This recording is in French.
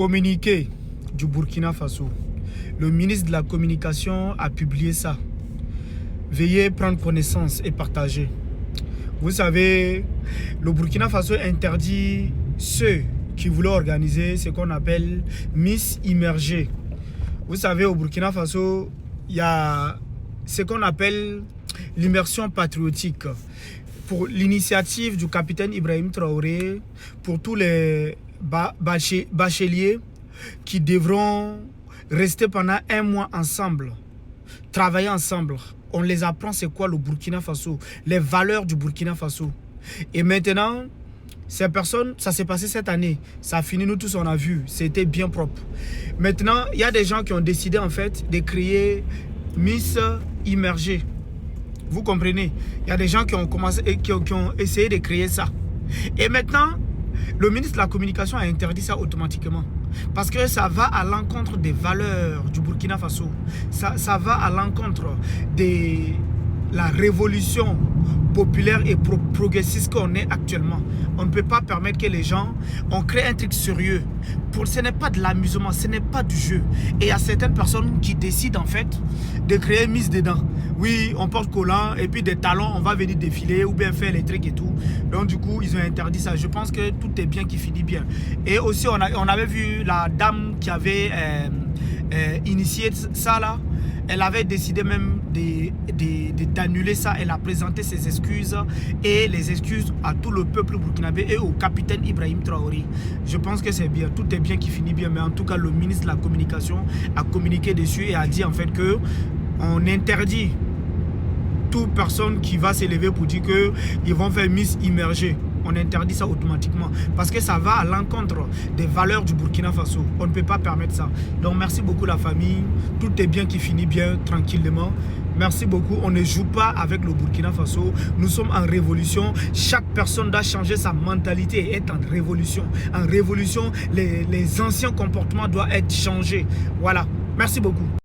Communiqué du Burkina Faso. Le ministre de la Communication a publié ça. Veuillez prendre connaissance et partager. Vous savez, le Burkina Faso interdit ceux qui voulaient organiser ce qu'on appelle Miss Immergée. Vous savez, au Burkina Faso, il y a ce qu'on appelle l'immersion patriotique. Pour l'initiative du capitaine Ibrahim Traoré, pour tous les bacheliers qui devront rester pendant un mois ensemble, travailler ensemble. On les apprend c'est quoi le Burkina Faso, les valeurs du Burkina Faso. Et maintenant, ces personnes, ça s'est passé cette année, ça a fini, nous tous on a vu, c'était bien propre. Maintenant, il y a des gens qui ont décidé en fait de créer Miss Immergée. Vous comprenez? Il y a des gens qui ont commencé et qui ont essayé de créer ça. Et maintenant, le ministre de la Communication a interdit ça automatiquement. Parce que ça va à l'encontre des valeurs du Burkina Faso. Ça va à l'encontre de la révolution populaire et progressiste qu'on est actuellement. On ne peut pas permettre que les gens, on crée un truc sérieux. Ce n'est pas de l'amusement, ce n'est pas du jeu. Et il y a certaines personnes qui décident en fait de créer mise dedans. Oui, on porte collant et puis des talons, on va venir défiler ou bien faire les trucs et tout. Donc du coup, ils ont interdit ça. Je pense que tout est bien qui finit bien. Et aussi, on avait vu la dame qui avait initié ça là. Elle avait décidé même d'annuler ça. Elle a présenté ses excuses et les excuses à tout le peuple burkinabé et au capitaine Ibrahim Traoré. Je pense que c'est bien. Tout est bien qui finit bien. Mais en tout cas, le ministre de la Communication a communiqué dessus et a dit en fait que on interdit toute personne qui va s'élever pour dire qu'ils vont faire Miss Immergée. On interdit ça automatiquement parce que ça va à l'encontre des valeurs du Burkina Faso. On ne peut pas permettre ça. Donc merci beaucoup la famille. Tout est bien qui finit bien tranquillement. Merci beaucoup. On ne joue pas avec le Burkina Faso. Nous sommes en révolution. Chaque personne doit changer sa mentalité et être en révolution. En révolution, les anciens comportements doivent être changés. Voilà. Merci beaucoup.